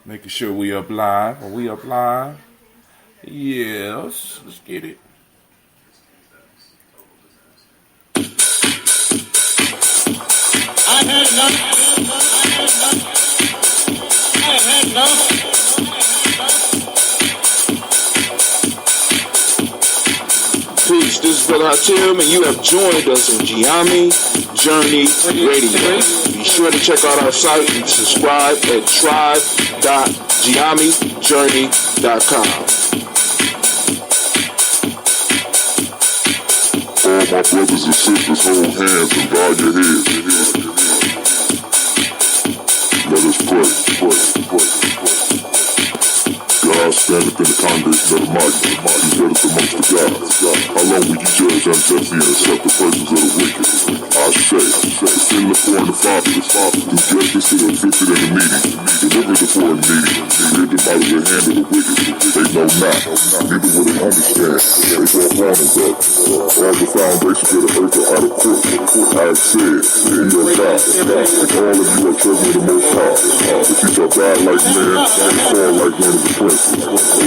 Making sure we up live. Are we up live? Yeah, let's get it. I had enough. Peace, this is Brother Hatim, and you have joined us on Gye-Nyame Journey Radio. Be sure to check out our site and subscribe at tribe.gyenamejourney.com. All my brothers and sisters, hold hands and bow your heads. Let us pray. God standeth in the congregation of the mighty. He judgeth amongst the gods. How long will you judge unjustly and accept the persons of the wicked? I say, defend the poor and the fatherless, do justice to the afflicted and the needy, deliver the poor and needy, rid them out of the hand of the wicked. They know not, neither will they understand. They walk on and go. All the foundations of the earth are out of court. I have said, you are God, and all of you are children of the Most High. But you shall die like men, and fall like one of the princes.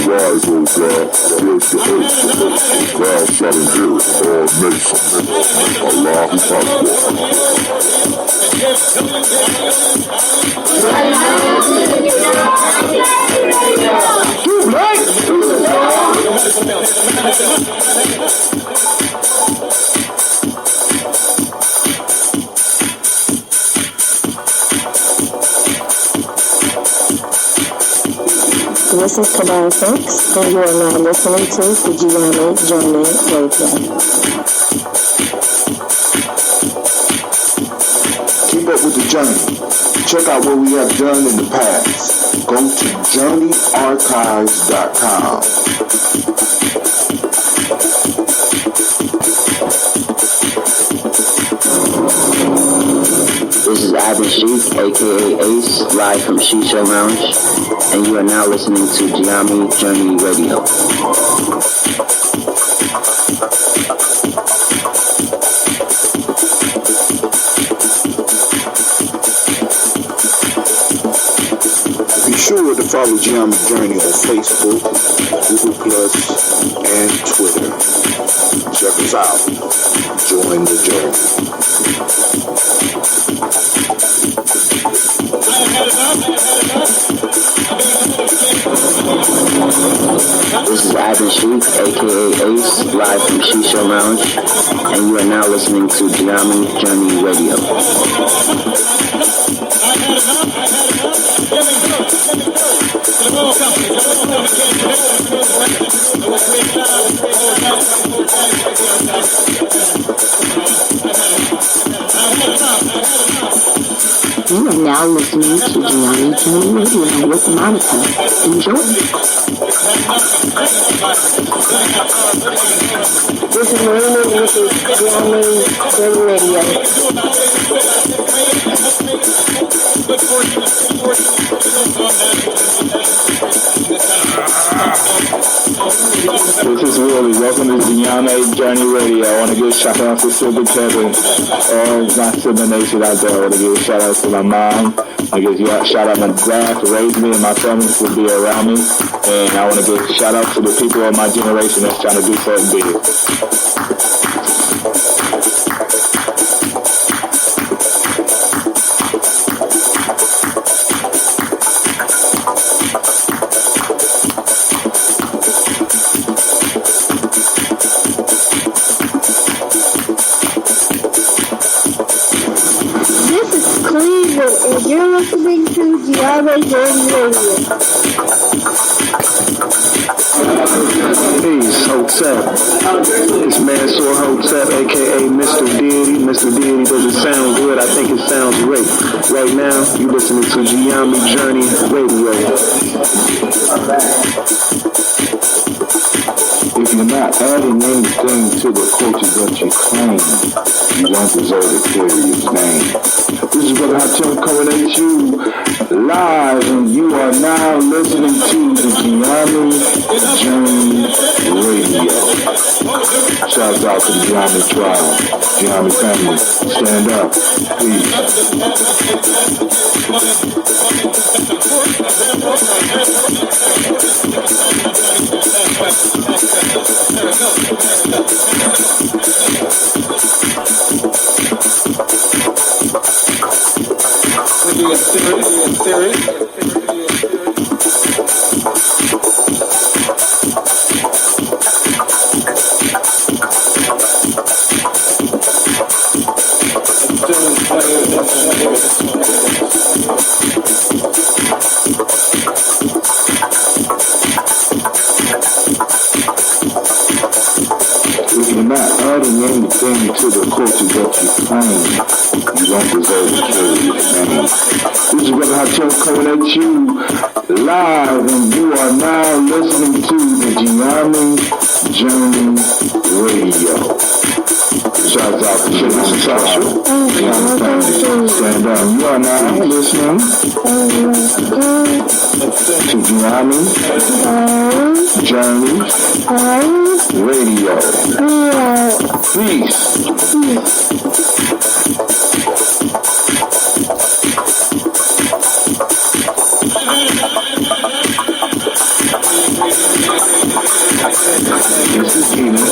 Arise, O God, judge the earth. Thou shalt inherit all nations. Allahu Akbar. This is Kabbalah Folks, and you are now listening to the Gye-Nyame Journey Radio. Keep up with the journey. Check out what we have done in the past. Go to journeyarchives.com. This is Abin Sheik, aka Ace, live from Shisha Lounge, and you are now listening to Gye-Nyame Journey Radio. Be sure to follow Gye-Nyame Journey on Facebook, Google Plus, and Twitter. Check us out. Join the journey. This is Abin Sheik, aka Ace, live from Shisha Lounge, and you are now listening to Gye-Nyame Journey Radio. You are now listening to Gye-Nyame Journey Radio with Monica. Enjoy. This is Marina with Gye-Nyame Journey Radio. This is Willie. Welcome to Gye-Nyame Journey Radio. I want to give a shout out to Silver Kevin, all my Silver Nation out there. I want to give a shout out to my mom. I give a shout out to my dad for raising me and my family for being around me. And I want to give a shout out to the people of my generation that's trying to do something big. And you're listening to Gye-Nyame Journey Radio. Peace, Hotep. It's Mansour Hotep, aka Mr. Deity. Mr. Deity doesn't sound good. I think it sounds great. Right now, you're listening to Gye-Nyame Journey Radio. If you're not adding anything to the culture that you claim, you don't deserve to carry his name. This is Brother Hatim coming at you live, and you are now listening to the Gye-Nyame Journey Radio. Shouts out to the Gye-Nyame tribe, Gye-Nyame family. Stand up, please. If you're not adding anything to the culture that you claim, you don't deserve to carry your name. This is Brother Hatem coming at you live, and you are now listening to the Gye-Nyame Journey Radio. Shouts out to Children's Social. Stand up. You are now listening to Gye-Nyame Journey Radio. Peace. This is Gina.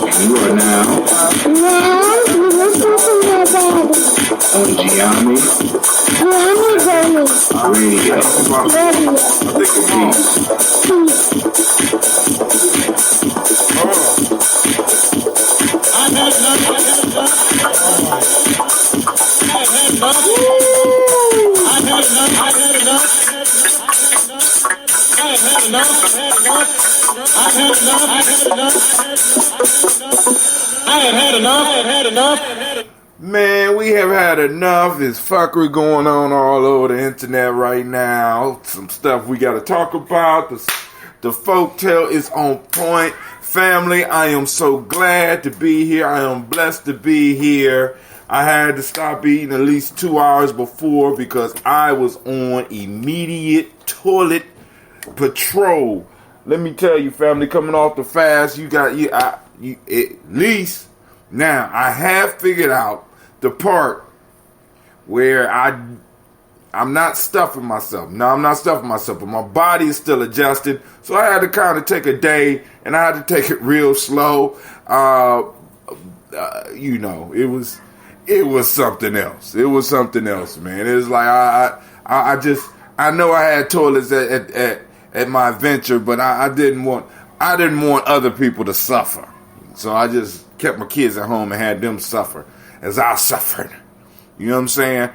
And you are now on Gye-Nyame Radio. Man, we have had enough. There's fuckery going on all over the internet right now. Some stuff we got to talk about. The folktale is on point. Family, I am so glad to be here. I am blessed to be here. I had to stop eating at least 2 hours before because I was on immediate toilet patrol. Let me tell you, family, coming off the fast, you at least now I have figured out the part where I'm not stuffing myself. No, I'm not stuffing myself, but my body is still adjusting. So I had to kind of take a day, and I had to take it real slow. It was something else. It was something else, man. It was like I know I had toilets at my venture, but I didn't want other people to suffer. So I just kept my kids at home and had them suffer as I suffered. You know what I'm saying?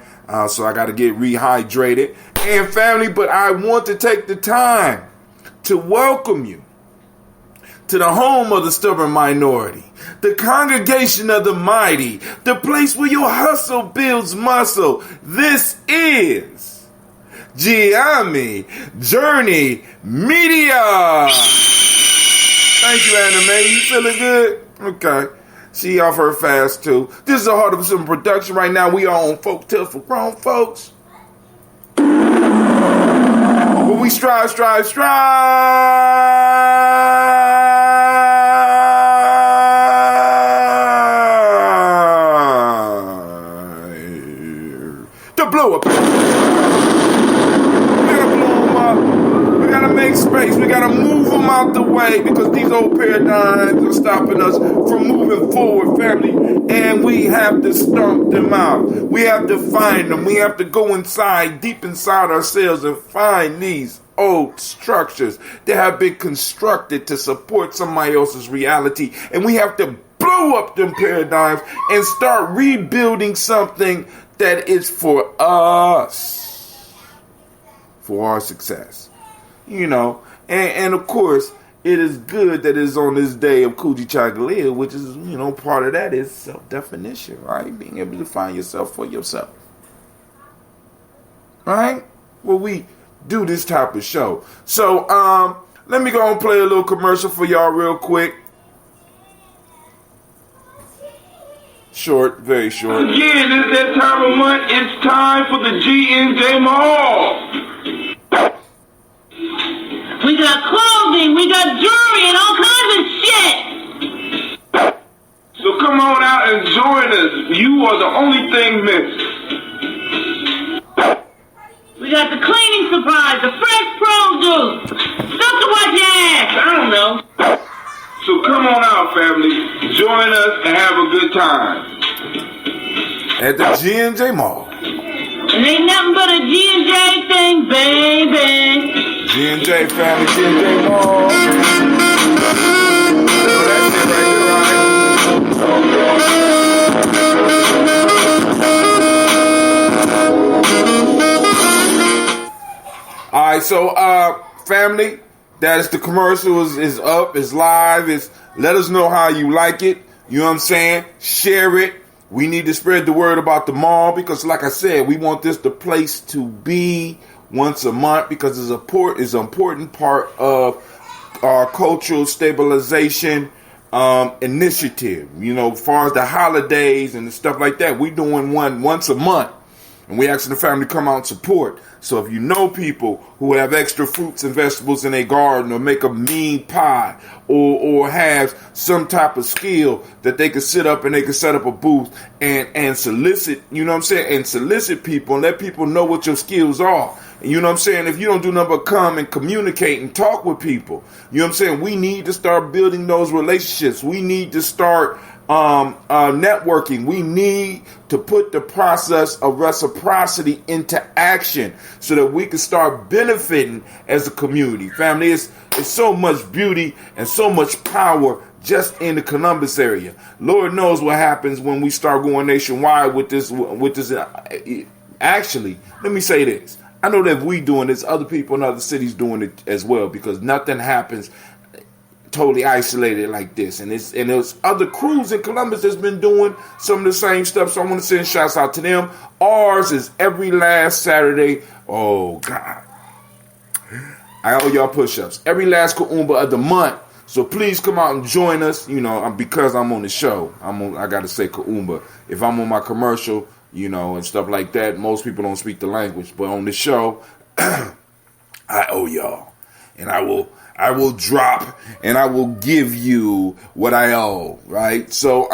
So I got to get rehydrated. And family, but I want to take the time to welcome you to the home of the stubborn minority, the congregation of the mighty, the place where your hustle builds muscle. This is Gye-Nyame Journey Media. Thank you, Anime. You feeling good? Okay. She off her fast too. This is a Heart of Some production right now. We are on Folktales for grown folks. But we strive. To blow up. We gotta make space. We gotta move them out the way because these old paradigms are stopping us from moving forward, family. And we have to stomp them out. We have to find them. We have to go inside, deep inside ourselves, and find these old structures that have been constructed to support somebody else's reality. And we have to blow up them paradigms and start rebuilding something that is for us, for our success. You know, and of course, it is good that it's on this day of Kuji Chagalia, which is, you know, part of that is self-definition, right? Being able to find yourself for yourself. Right? Well, we do this type of show. So, let me go and play a little commercial for y'all real quick. Short, very short. Again, it's that time of month. It's time for the G&J Mall. We got clothing, we got jewelry, and all kinds of shit. So come on out and join us. You are the only thing missing. We got the cleaning supplies, the fresh produce, stuff to wipe your ass. I don't know. So come on out, family. Join us and have a good time. At the G&J Mall. And ain't nothing but a G&J thing, baby. G&J family, G&J Mall. That's it right there, all right, so family, that is the commercial is up, is live, let us know how you like it. You know what I'm saying? Share it. We need to spread the word about the mall because, like I said, we want this the place to be once a month because it's an important part of our cultural stabilization initiative. You know, as far as the holidays and the stuff like that, we doing one once a month. And we asking the family to come out and support. So if you know people who have extra fruits and vegetables in their garden or make a mean pie or have some type of skill that they could sit up and they could set up a booth and solicit, you know what I'm saying, and solicit people and let people know what your skills are. And you know what I'm saying? If you don't do nothing but come and communicate and talk with people, you know what I'm saying? We need to start building those relationships. We need to start networking. We need to put the process of reciprocity into action so that we can start benefiting as a community. Family, it's so much beauty and so much power just in the Columbus area. Lord knows what happens when we start going nationwide with this. Actually, let me say this. I know that if we doing this, other people in other cities doing it as well, because nothing happens totally isolated like this. And there's other crews in Columbus that's been doing some of the same stuff. So I want to send shouts out to them. Ours is every last Saturday. Oh God, I owe y'all push-ups. Every last Kuumba of the month. So please come out and join us. You know, because I'm on the show. I got to say Kuumba. If I'm on my commercial, you know, and stuff like that, most people don't speak the language. But on the show, I owe y'all. And I will drop and I will give you what I owe, right? So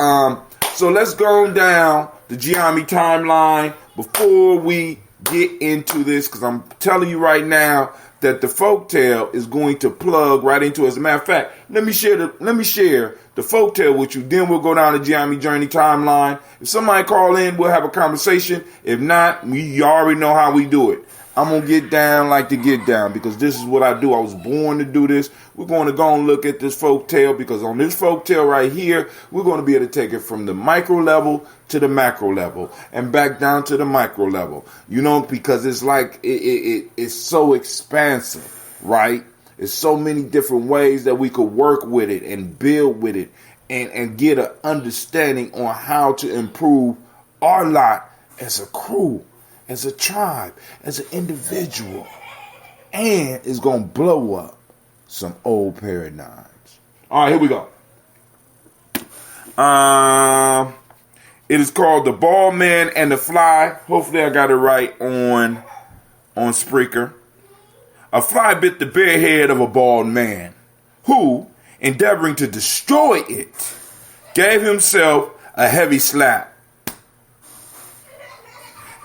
let's go down the Gye-Nyame timeline before we get into this, because I'm telling you right now that the folktale is going to plug right into it. As a matter of fact, let me share the folktale with you. Then we'll go down the Gye-Nyame journey timeline. If somebody call in, we'll have a conversation. If not, you already know how we do it. I'm going to get down like to get down because this is what I do. I was born to do this. We're going to go and look at this folktale because on this folktale right here, we're going to be able to take it from the micro level to the macro level and back down to the micro level. You know, because it's like it's so expansive, right? There's so many different ways that we could work with it and build with it and get an understanding on how to improve our lot as a crew, as a tribe, as an individual, and it's going to blow up some old paradigms. All right, here we go. It is called The Bald Man and the Fly. Hopefully I got it right on Spreaker. A fly bit the bare head of a bald man who, endeavoring to destroy it, gave himself a heavy slap.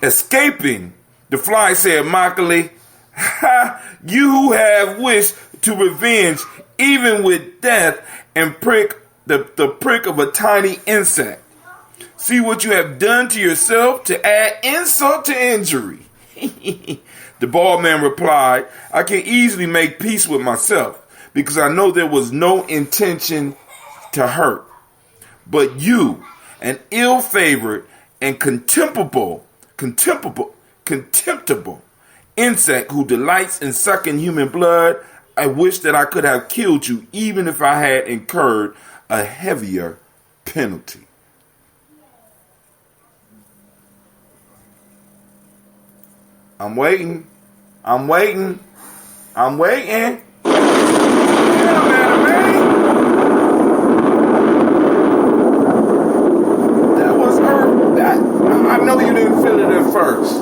Escaping, the fly said mockingly, "Ha, you who have wished to revenge even with death and prick the prick of a tiny insect. See what you have done to yourself to add insult to injury." The bald man replied, "I can easily make peace with myself because I know there was no intention to hurt. But you, an ill-favored and contemptible insect who delights in sucking human blood, I wish that I could have killed you even if I had incurred a heavier penalty." I'm waiting. Yeah, man. That was I know you didn't feel it at first.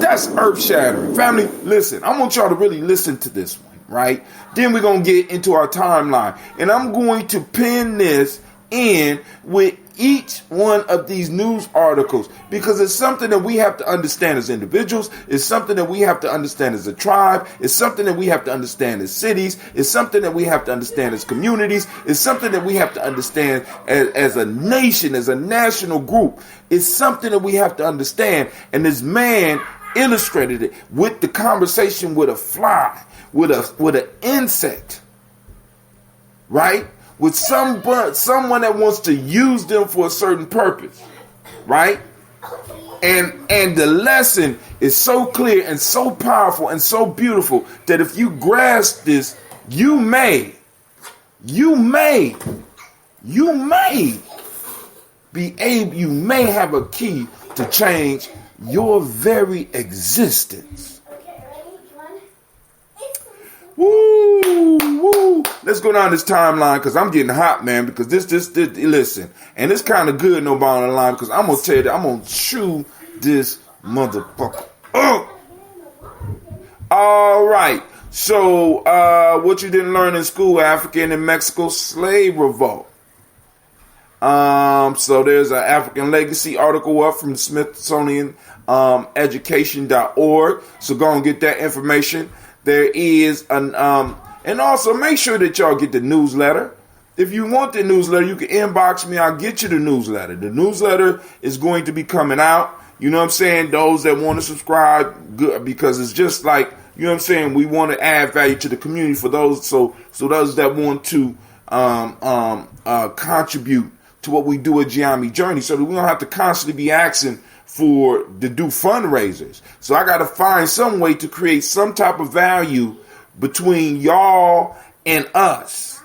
That's earth-shattering. Family, listen, I want y'all to really listen to this one, right? Then we're going to get into our timeline. And I'm going to pin this in with each one of these news articles because it's something that we have to understand as individuals. It's something that we have to understand as a tribe. It's something that we have to understand as cities. It's something that we have to understand as communities. It's something that we have to understand as a nation, as a national group. It's something that we have to understand. And this man illustrated it with the conversation with a fly, with an insect, right? With someone that wants to use them for a certain purpose, right? And the lesson is so clear and so powerful and so beautiful that if you grasp this, you may have a key to change your very existence. Woo! Let's go down this timeline because I'm getting hot, man. Because this, listen, and it's kind of good, no ball on the line. Because I'm gonna tell you that I'm gonna chew this motherfucker up. All right. So, what you didn't learn in school: African and Mexico slave revolt. So there's an African legacy article up from Smithsonian Education.org. So go and get that information. There is and also make sure that y'all get the newsletter. If you want the newsletter, you can inbox me. I'll get you the newsletter. The newsletter is going to be coming out. You know what I'm saying? Those that want to subscribe, good, because it's just like, you know what I'm saying? We want to add value to the community for those. So those that want to contribute to what we do at Gye-Nyame Journey, so that we don't have to constantly be asking to do fundraisers. So I got to find some way to create some type of value between y'all and us.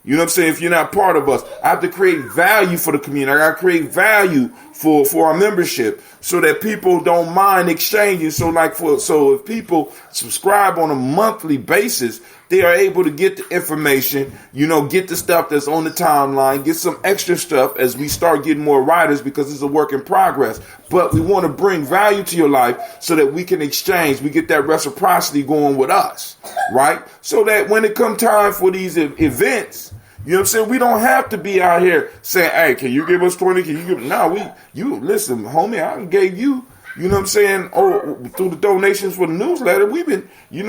You know what I'm saying? If you're not part of us, I have to create value for the community. I got to create value for our membership so that people don't mind exchanging. So if people subscribe on a monthly basis, they are able to get the information, get the stuff that's on the timeline, get some extra stuff as we start getting more writers, because it's a work in progress. But we want to bring value to your life so that we can exchange. We get that reciprocity going with us, right? So that when it comes time for these events, you know what I'm saying? We don't have to be out here saying, hey, can you give us 20? Can you give? No, listen, homie, I gave you, you know what I'm saying? Through the donations for the newsletter, we've been, you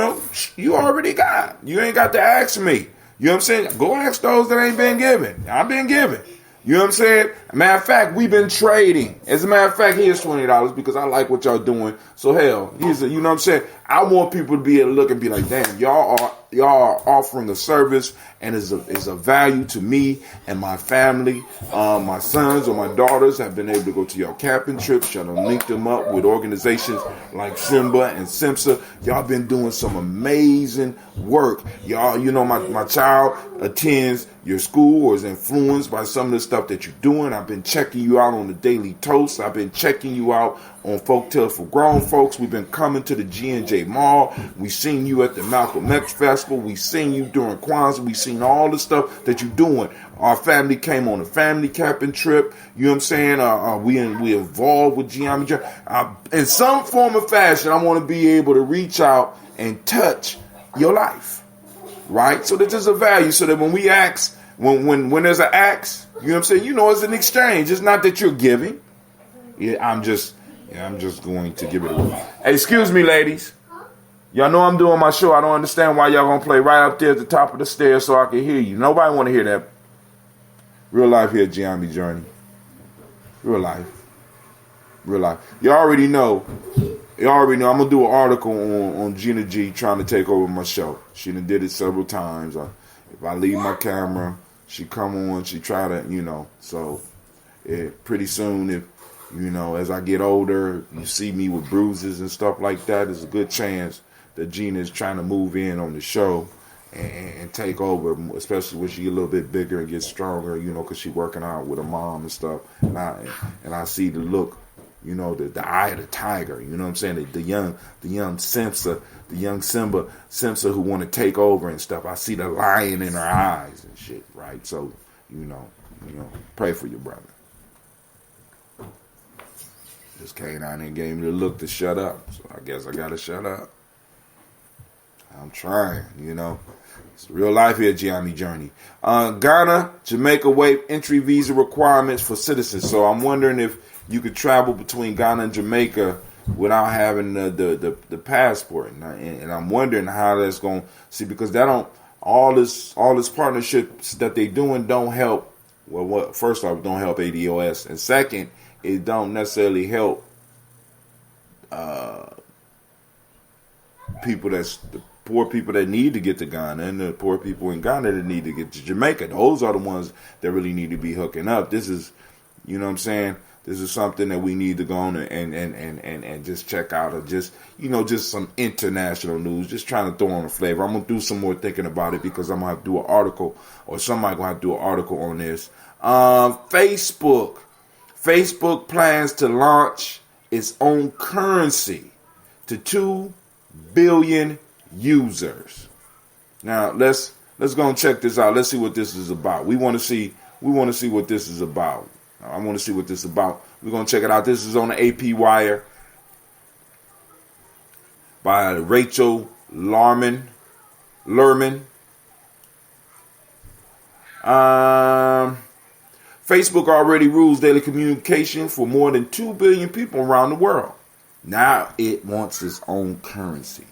already got. You ain't got to ask me. You know what I'm saying? Go ask those that ain't been given. I've been given. You know what I'm saying? Matter of fact, we've been trading. As a matter of fact, here's $20 because I like what y'all doing. So hell, you know what I'm saying? I want people to be able to look and be like, damn, y'all are offering a service and is a value to me and my family. My sons or my daughters have been able to go to y'all camping trips. Y'all done linked them up with organizations like Simba and Simsa. Y'all been doing some amazing work. Y'all, my child attends your school or is influenced by some of the stuff that you're doing. I've been checking you out on the Daily Toast. I've been checking you out on Folktales for Grown Folks. We've been coming to the G&J Mall. We've seen you at the Malcolm X Festival. We've seen you during Kwanzaa. We've seen all the stuff that you're doing. Our family came on a family camping trip. You know what I'm saying? We involved with Gye-Nyame. In some form or fashion, I want to be able to reach out and touch your life, right? So that there's a value, so that when we ask, when there's an ask, you know what I'm saying? It's an exchange. It's not that you're giving. I'm just going to give it away. Hey, excuse me, ladies. Y'all know I'm doing my show. I don't understand why y'all gonna play right up there at the top of the stairs so I can hear you. Nobody want to hear that. Real life here at Gye-Nyame Journey. Real life. You already know. I'm gonna do an article on Gina G trying to take over my show. She done did it several times. If I leave my camera, she come on. She try to, So pretty soon, if as I get older, you see me with bruises and stuff like that, there's a good chance that Gina is trying to move in on the show and take over, especially when she get a little bit bigger and get stronger, because she working out with her mom and stuff. And I see the look, the eye of the tiger, you know what I'm saying? The young Simsa, the young Simsa who want to take over and stuff. I see the lion in her eyes and shit, right? So, pray for your brother. Just came out and gave me the look to shut up. So I guess I got to shut up. I'm trying, It's real life here at Gye-Nyame Journey. Ghana, Jamaica waive entry visa requirements for citizens. So I'm wondering if you could travel between Ghana and Jamaica without having the passport. And I'm wondering how that's going to see, because all this partnerships that they doing don't help. Well, first off, don't help ADOS. And second, it don't necessarily help the poor people that need to get to Ghana and the poor people in Ghana that need to get to Jamaica. Those are the ones that really need to be hooking up. This is, you know what I'm saying? This is something that we need to go on and just check out, or just, you know, just some international news, just trying to throw on a flavor. I'm going to do some more thinking about it, because I'm going to have to do an article, or somebody going to have to do an article on this. Facebook plans to launch its own currency to 2 billion users. Now, let's go and check this out. Let's see what this is about. We want to see what this is about. I want to see what this is about. We're going to check it out. This is on the AP Wire by Rachel Lerman. Facebook already rules daily communication for more than 2 billion people around the world. Now it wants its own currency.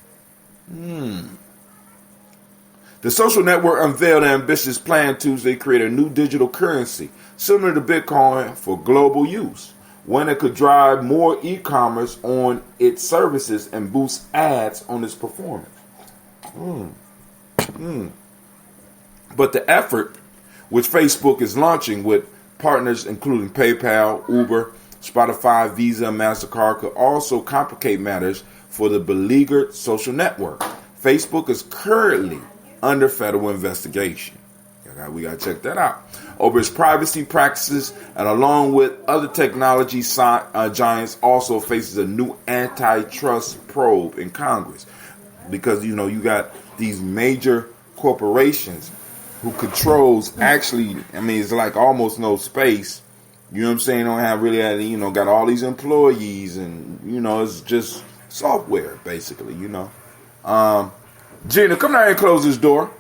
The social network unveiled an ambitious plan Tuesday to create a new digital currency similar to Bitcoin for global use, one that could drive more e-commerce on its services and boost ads on its performance. But the effort, which Facebook is launching with partners including PayPal, Uber, Spotify, Visa, and MasterCard, could also complicate matters for the beleaguered social network. Facebook is currently under federal investigation. We got to check that out. Over its privacy practices, and along with other technology giants, also faces a new antitrust probe in Congress. Because, you know, you got these major corporations who controls, actually, I mean, it's like almost no space. You know what I'm saying? Don't have really, you know, got all these employees, and, you know, it's just software, basically, you know. Gina, come down here and close this door.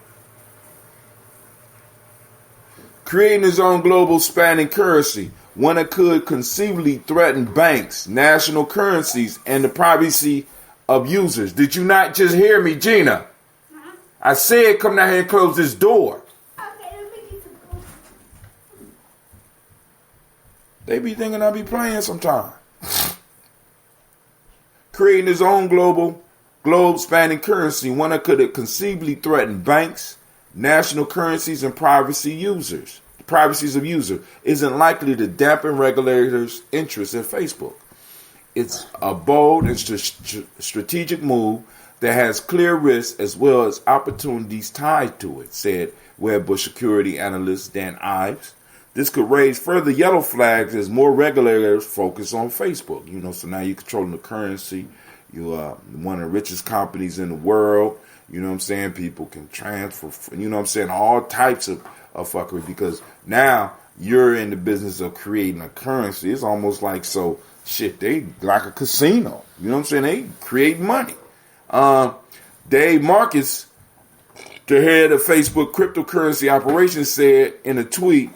Creating his own global spanning currency, one that could conceivably threaten banks, national currencies, and the privacy of users. Did you not just hear me, Gina? I said come down here and close this door. They be thinking I be playing sometime. Creating his own globe-spanning currency, one that could conceivably threaten banks, national currencies, and privacies of users, isn't likely to dampen regulators' interest in Facebook. It's a bold and strategic move that has clear risks as well as opportunities tied to it, said Wedbush security analyst Dan Ives. This could raise further yellow flags as more regulators focus on Facebook. You know, so now you're controlling the currency. You are one of the richest companies in the world. You know what I'm saying? People can transfer, you know what I'm saying, all types of fuckery, because now you're in the business of creating a currency. It's almost like, so shit, they like a casino. You know what I'm saying? They create money. Dave Marcus, the head of Facebook cryptocurrency operations, said in a tweet,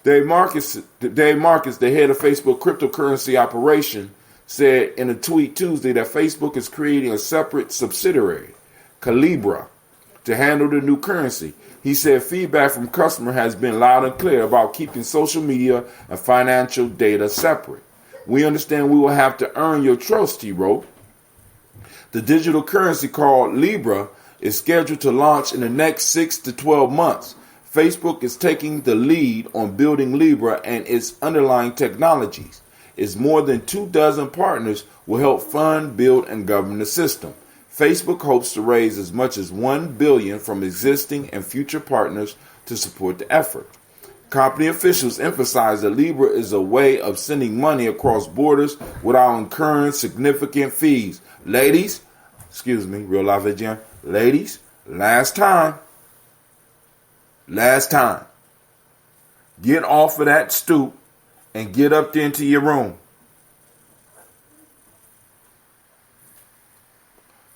Dave Marcus, the head of Facebook cryptocurrency operation, said in a tweet Tuesday that Facebook is creating a separate subsidiary, Calibra, to handle the new currency. He said feedback from customers has been loud and clear about keeping social media and financial data separate. We understand we will have to earn your trust, he wrote. The digital currency called Libra is scheduled to launch in the next 6 to 12 months. Facebook is taking the lead on building Libra and its underlying technologies. Its more than 24 partners will help fund, build, and govern the system. Facebook hopes to raise as much as $1 billion from existing and future partners to support the effort. Company officials emphasize that Libra is a way of sending money across borders without incurring significant fees. Ladies, real life again. Ladies, last time. Get off of that stoop and get up there into your room.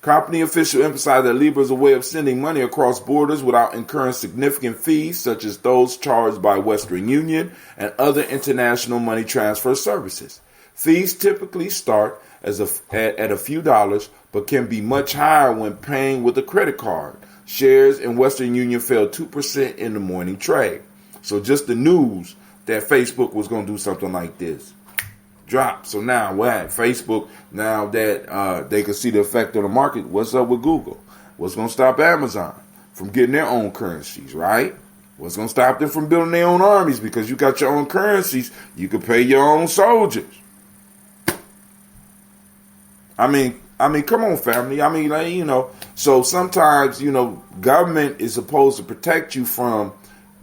Company officials emphasize that Libra is a way of sending money across borders without incurring significant fees, such as those charged by Western Union and other international money transfer services. Fees typically start at a few dollars, but can be much higher when paying with a credit card. Shares in Western Union fell 2% in the morning trade. So just the news that Facebook was going to do something like this dropped. So now what? Facebook, now that they can see the effect of the market, what's up with Google? What's going to stop Amazon from getting their own currencies, right? What's going to stop them from building their own armies? Because you got your own currencies, you can pay your own soldiers. I mean, come on, family. I mean, like, you know, so sometimes, you know, government is supposed to protect you from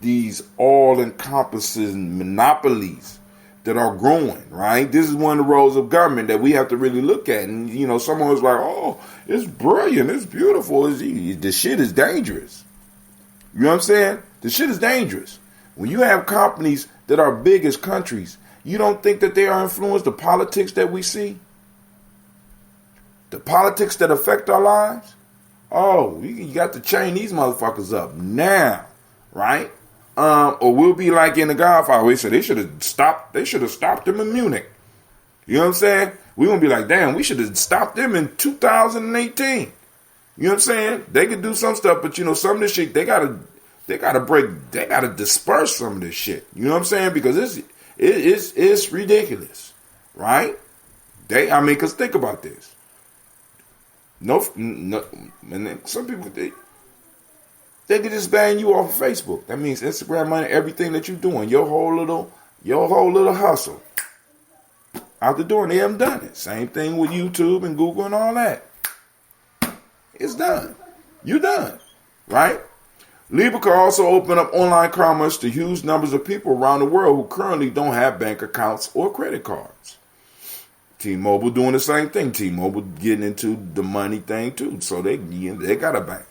these all-encompassing monopolies that are growing, right? This is one of the roles of government that we have to really look at. And, you know, someone was like, oh, it's brilliant, it's beautiful. The shit is dangerous. You know what I'm saying? The shit is dangerous. When you have companies that are big as countries, you don't think that they are influenced the politics that we see? The politics that affect our lives? Oh, you got to chain these motherfuckers up now, right? Or we'll be like in The Godfather. We said they should have stopped them in Munich. You know what I'm saying? We're going to be like, damn, we should have stopped them in 2018. You know what I'm saying? They could do some stuff, but you know, some of this shit, they gotta disperse some of this shit. You know what I'm saying? Because it's ridiculous, right? Because think about this. No, and some people they could just ban you off of Facebook. That means Instagram money, everything that you're doing, your whole little hustle out the door, and they haven't done it. Same thing with YouTube and Google and all that. It's done. You're done, right? Libra could also open up online commerce to huge numbers of people around the world who currently don't have bank accounts or credit cards. T-Mobile doing the same thing. T-Mobile getting into the money thing too. So they got a bank.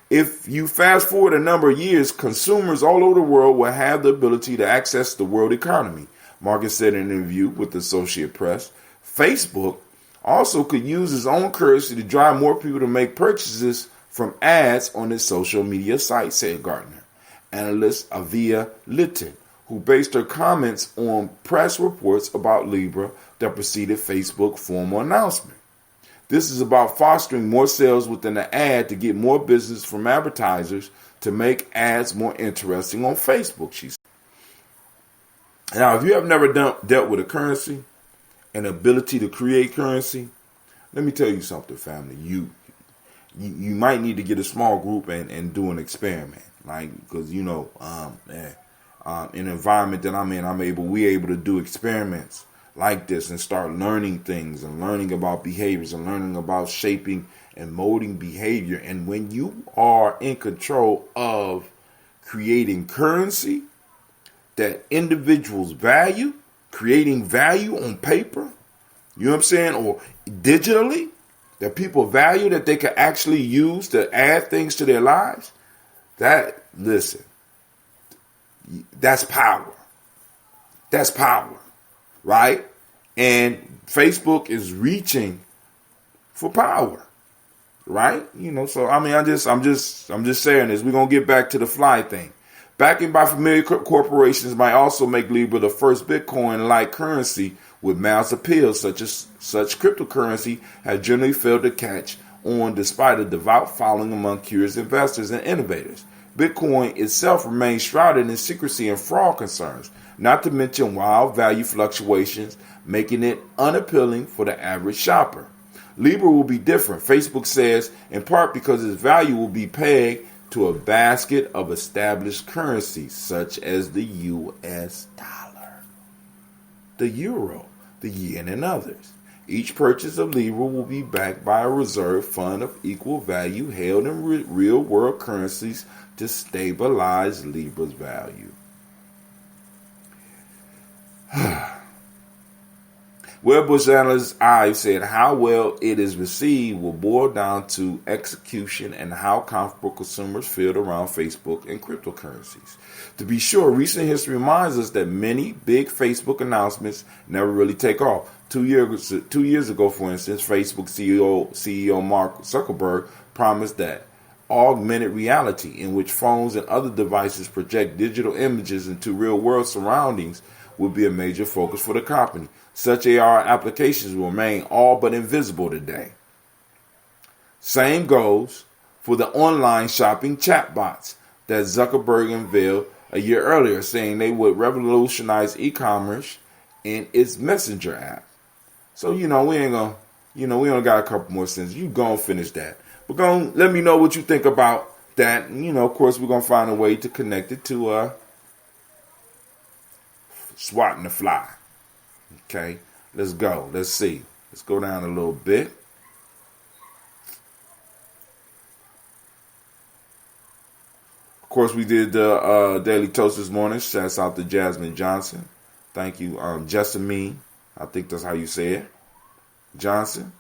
If you fast forward a number of years, consumers all over the world will have the ability to access the world economy. Marcus said in an interview with the Associated Press. Facebook also could use its own currency to drive more people to make purchases from ads on its social media site, said Gartner. Analyst Avia Litton, who based her comments on press reports about Libra that preceded Facebook's formal announcement. This is about fostering more sales within the ad to get more business from advertisers to make ads more interesting on Facebook, she said. Now, if you have never dealt with a currency, an ability to create currency, let me tell you something, family. You might need to get a small group and do an experiment, like, because you know, in an environment that I'm in, we're able to do experiments like this and start learning things and learning about behaviors and learning about shaping and molding behavior. And when you are in control of creating currency that individuals value, creating value on paper, you know what I'm saying, or digitally, that people value, that they can actually use to add things to their lives, that's power. That's power, right? And Facebook is reaching for power, right? You know, so I'm just saying this. We're gonna get back to the fly thing. Backing by familiar corporations might also make Libra the first Bitcoin-like currency with mass appeal. Such cryptocurrency has generally failed to catch on despite a devout following among curious investors and innovators. Bitcoin itself remains shrouded in secrecy and fraud concerns, not to mention wild value fluctuations, making it unappealing for the average shopper. Libra will be different, Facebook says, in part because its value will be pegged to a basket of established currencies such as the US dollar, the euro, the yen, and others. Each purchase of Libra will be backed by a reserve fund of equal value held in real-world currencies to stabilize Libra's value. Bush analyst Ives said how well it is received will boil down to execution and how comfortable consumers feel around Facebook and cryptocurrencies. To be sure, recent history reminds us that many big Facebook announcements never really take off. 2 years ago, for instance, Facebook CEO Mark Zuckerberg promised that augmented reality, in which phones and other devices project digital images into real-world surroundings, would be a major focus for the company. Such AR applications will remain all but invisible today. Same goes for the online shopping chatbots that Zuckerberg unveiled a year earlier, saying they would revolutionize e-commerce in its messenger app. So, we ain't gonna, we only got a couple more sentences. You go and finish that. But go let me know what you think about that. And, of course, we're gonna find a way to connect it to swatting the fly. Okay, let's go. Let's see. Let's go down a little bit. Of course, we did the Daily Toast this morning. Shouts out to Jasmine Johnson. Thank you. Jessamine, I think that's how you say it. Johnson.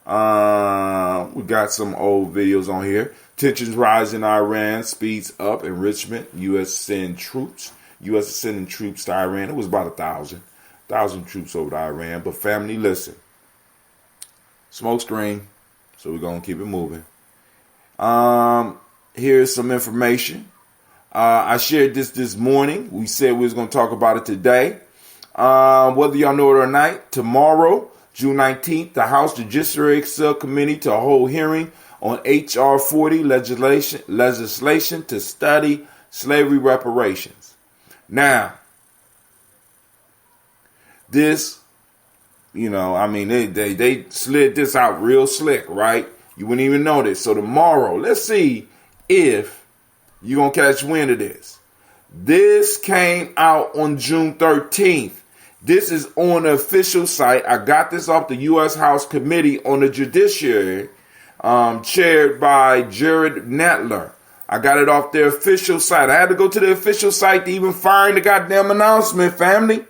We got some old videos on here. Tensions rise in Iran, speeds up enrichment. U.S. send troops. U.S. is sending troops to Iran. It was about 1,000 troops over to Iran. But family, listen. Smoke screen. So we're going to keep it moving. Here's some information. I shared this morning. We said we was going to talk about it today. Whether y'all know it or not, tomorrow, June 19th, the House Judiciary Subcommittee to hold hearing on H.R. 40 legislation to study slavery reparations. Now, this, they slid this out real slick, right? You wouldn't even know this. So tomorrow, let's see if you're going to catch wind of this. This came out on June 13th. This is on the official site. I got this off the U.S. House Committee on the Judiciary, chaired by Jared Natler. I got it off their official site. I had to go to the official site to even find the goddamn announcement, family.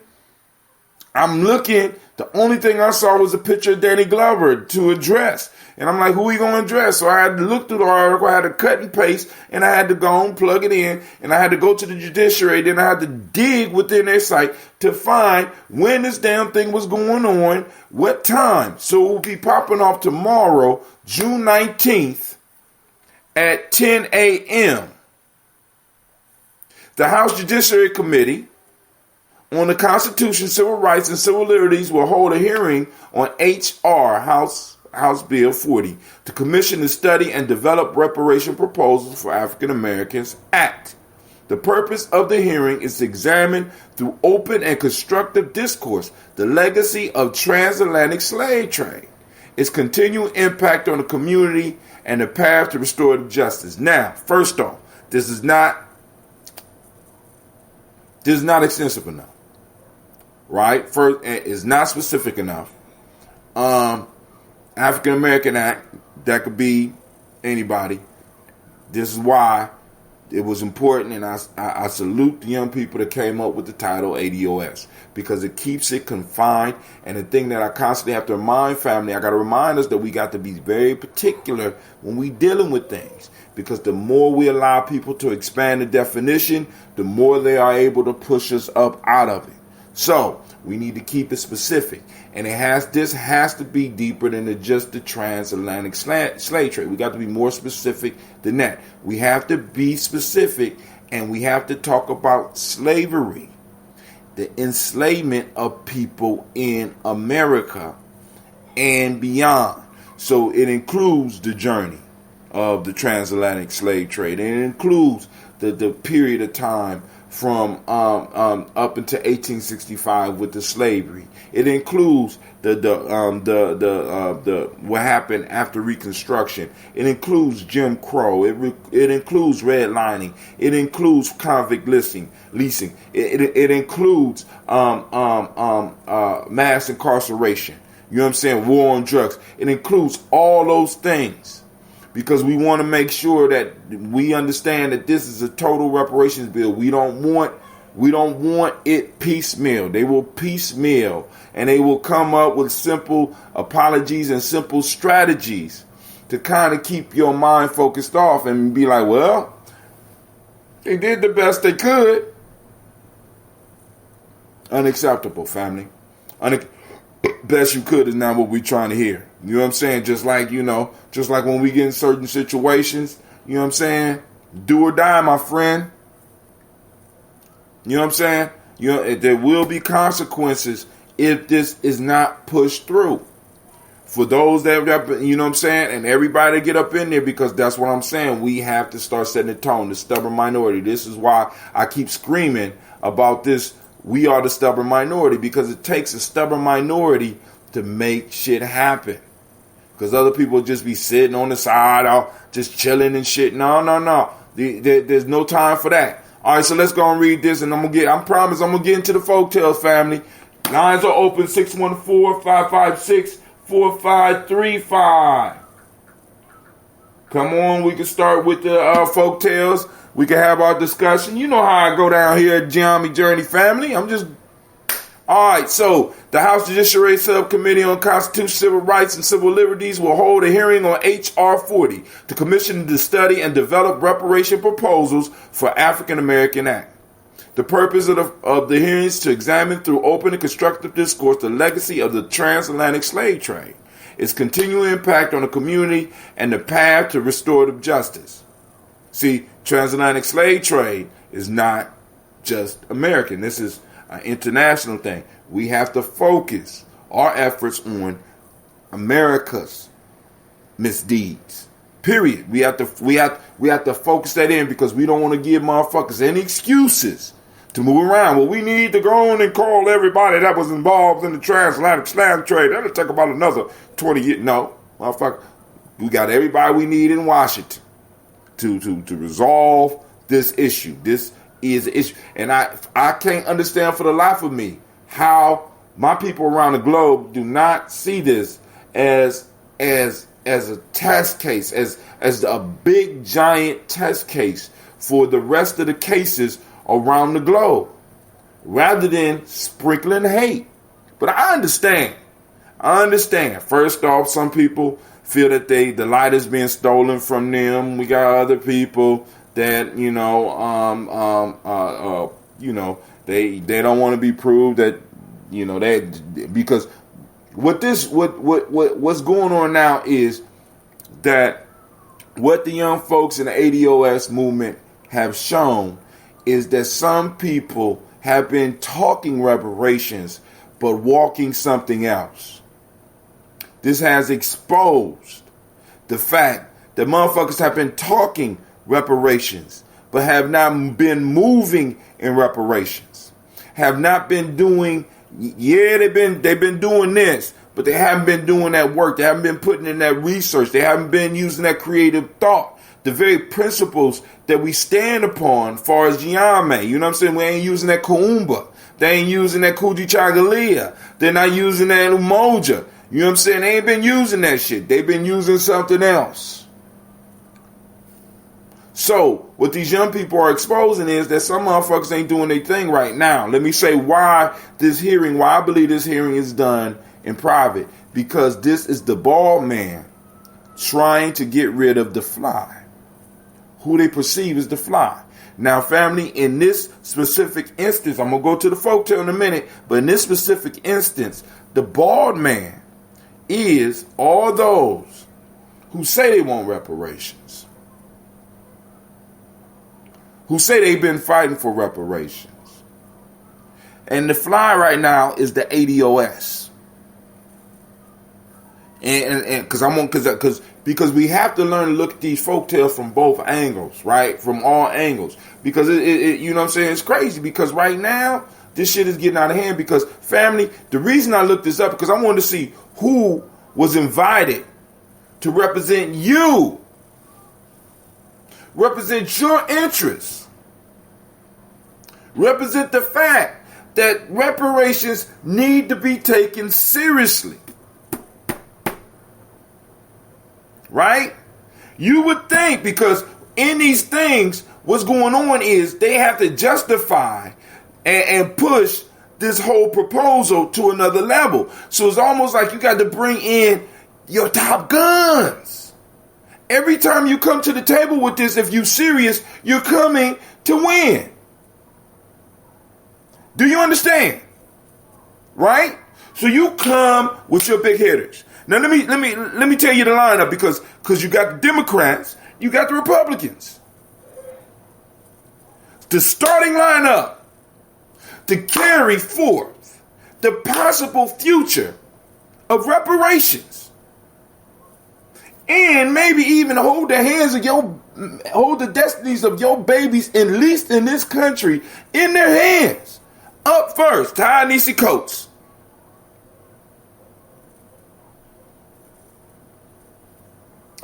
I'm looking. The only thing I saw was a picture of Danny Glover to address. And I'm like, who are you going to address? So I had to look through the article. I had to cut and paste. And I had to go and plug it in. And I had to go to the judiciary. Then I had to dig within their site to find when this damn thing was going on, what time. So it will be popping off tomorrow, June 19th at 10 a.m. The House Judiciary Committee on the Constitution, Civil Rights, and Civil Liberties will hold a hearing on H.R. House Bill 40 to commission the study and develop reparation proposals for African Americans Act. The purpose of the hearing is to examine through open and constructive discourse the legacy of transatlantic slave trade, its continuing impact on the community, and the path to restorative justice. Now, first off, this is not extensive enough. Right? First, it's not specific enough. African American Act, that could be anybody. This is why it was important, and I salute the young people that came up with the title ADOS, because it keeps it confined. And the thing that I constantly have to remind family, I got to remind us that we got to be very particular when we dealing with things, because the more we allow people to expand the definition, the more they are able to push us up out of it. So we need to keep it specific, and this has to be deeper than just the transatlantic slave trade. We got to be more specific than that. We have to be specific, and we have to talk about slavery, the enslavement of people in America and beyond. So it includes the journey of the transatlantic slave trade, and it includes the period of time from up until 1865 with the slavery. It includes the what happened after Reconstruction. It includes Jim Crow. It includes redlining. It includes convict leasing. It includes mass incarceration. You know what I'm saying? War on drugs. It includes all those things, because we want to make sure that we understand that this is a total reparations bill. We don't want it piecemeal. They will piecemeal, and they will come up with simple apologies and simple strategies to kind of keep your mind focused off and be like, well, they did the best they could. Unacceptable, family. Best you could is not what we're trying to hear. You know what I'm saying? Just like when we get in certain situations, you know what I'm saying? Do or die, my friend. You know what I'm saying? There will be consequences if this is not pushed through. for those that, you know what I'm saying, and everybody get up in there, because that's what I'm saying. We have to start setting the tone, the stubborn minority. This is why I keep screaming about this. We are the stubborn minority, because it takes a stubborn minority to make shit happen. Because other people just be sitting on the side, out just chilling and shit. No. There's no time for that. All right, so let's go and read this, and I promise I'm gonna get into the Folktales, family. Lines are open, 614-556-4535. Come on, we can start with the Folktales. We can have our discussion. You know how I go down here at Gye-Nyame Journey, family. All right, so the House Judiciary Subcommittee on Constitution, Civil Rights, and Civil Liberties will hold a hearing on H.R. 40 to commission to study and develop reparation proposals for African American Act. The purpose of the hearing is to examine through open and constructive discourse the legacy of the transatlantic slave trade, its continuing impact on the community, and the path to restorative justice. See, transatlantic slave trade is not just American. This is an international thing. We have to focus our efforts on America's misdeeds. Period. We have to focus that in, because we don't want to give motherfuckers any excuses to move around. Well, we need to go on and call everybody that was involved in the transatlantic slave trade. That'll take about another 20 years. No, motherfucker. We got everybody we need in Washington to resolve this issue. This is an issue. And I can't understand for the life of me how my people around the globe do not see this as a test case, as a big giant test case for the rest of the cases around the globe, rather than sprinkling hate. But I understand. First off, some people feel that the light is being stolen from them. We got other people that they don't want to be proved that because what's going on now is that what the young folks in the ADOS movement have shown is that some people have been talking reparations but walking something else. This has exposed the fact that motherfuckers have been talking reparations but have not been moving in reparations. Have not been doing, they've been doing this, but they haven't been doing that work. They haven't been putting in that research. They haven't been using that creative thought. The very principles that we stand upon as far as Gye-Nyame. You know what I'm saying? We ain't using that Kuumba. They ain't using that Kujichagulia. They're not using that Umoja. You know what I'm saying? They ain't been using that shit. They've been using something else. So, what these young people are exposing is that some motherfuckers ain't doing their thing right now. Let me say why I believe this hearing is done in private. Because this is the bald man trying to get rid of the fly. Who they perceive as the fly. Now, family, in this specific instance, I'm going to go to the folktale in a minute, but in this specific instance, the bald man is all those who say they want reparations, who say they've been fighting for reparations. And the fly right now is the ADOS. And because we have to learn to look at these folktales from both angles, right? From all angles. Because it you know what I'm saying? It's crazy because right now, this shit is getting out of hand. Because family, the reason I looked this up, because I wanted to see who was invited to represent you. Represent your interests. Represent the fact that reparations need to be taken seriously. Right? You would think, because in these things, what's going on is they have to justify and push this whole proposal to another level. So it's almost like you got to bring in your top guns. Every time you come to the table with this, if you're serious, you're coming to win. Do you understand? Right? So you come with your big hitters. Now let me tell you the lineup because you got the Democrats, you got the Republicans. The starting lineup to carry forth the possible future of reparations and maybe even hold the destinies of your babies, at least in this country, in their hands. Up first, Ta-Nehisi Coates.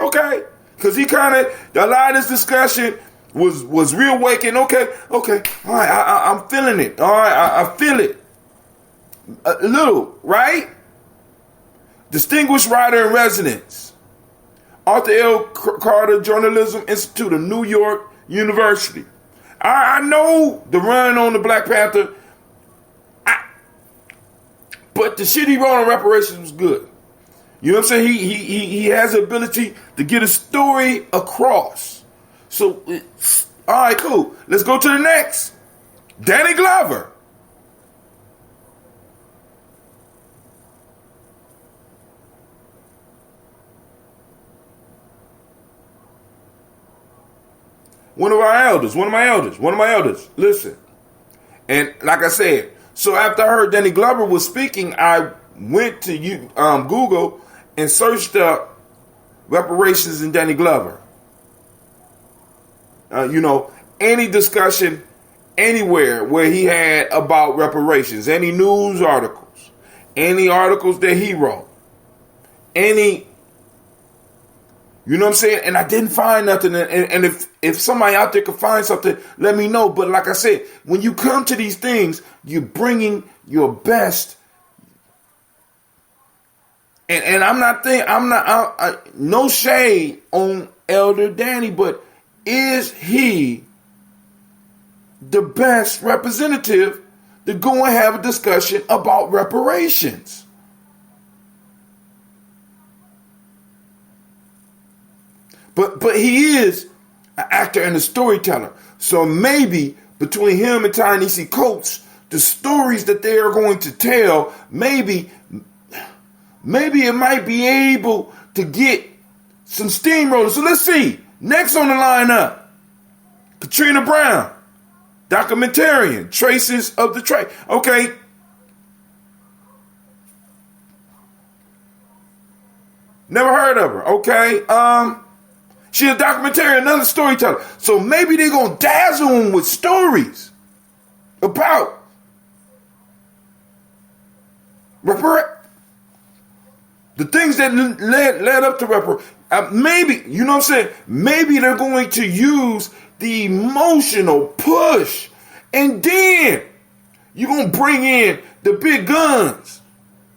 Okay, because he kind of, a lot of this discussion was real waking. Okay, all right, I'm feeling it. All right, I feel it. A little, right? Distinguished writer in residence, Arthur L. Carter Journalism Institute of New York University. I know the run on the Black Panther, but the shit he wrote on reparations was good. You know what I'm saying? He has the ability to get a story across. So, all right, cool. Let's go to the next. Danny Glover. One of my elders. Listen. And like I said, so after I heard Danny Glover was speaking, I went to Google and searched up reparations in Danny Glover. Any discussion anywhere where he had about reparations, any news articles, any articles that he wrote, any, you know what I'm saying? And I didn't find nothing. And if somebody out there could find something, let me know. But like I said, when you come to these things, you're bringing your best. And no shade on Elder Danny, but is he the best representative to go and have a discussion about reparations? But he is an actor and a storyteller. So maybe between him and Ta-Nehisi Coates, the stories that they are going to tell, maybe it might be able to get some steamrollers. So let's see. Next on the lineup, Katrina Brown, documentarian, Traces of the Trace. Okay. Never heard of her. Okay. She's a documentarian, another storyteller. So maybe they're going to dazzle him with stories about the things that led up to maybe, you know what I'm saying? Maybe they're going to use the emotional push. And then you're going to bring in the big guns.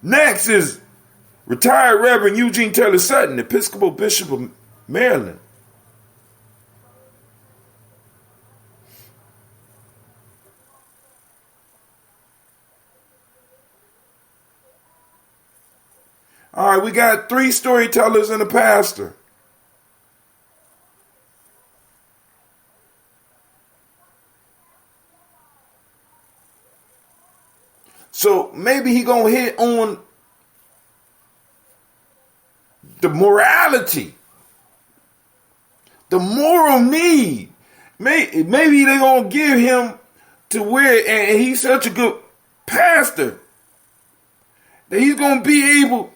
Next is retired Reverend Eugene Taylor Sutton, Episcopal Bishop of Maryland. All right, we got 3 storytellers and a pastor. So maybe he gonna hit on the morality, the moral need. Maybe they gonna give him to where, and he's such a good pastor that he's gonna be able.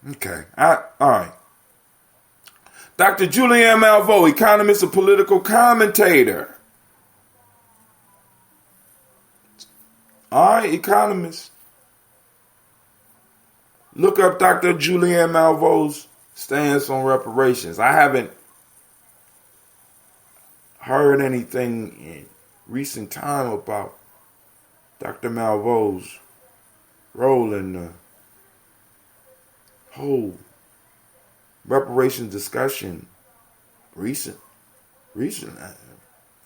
Okay. All right. Dr. Julianne Malveaux, economist and political commentator. All right, economist. Look up Dr. Julianne Malveaux's stance on reparations. I haven't heard anything in recent time about Dr. Malveaux's role in the whole reparations discussion recent.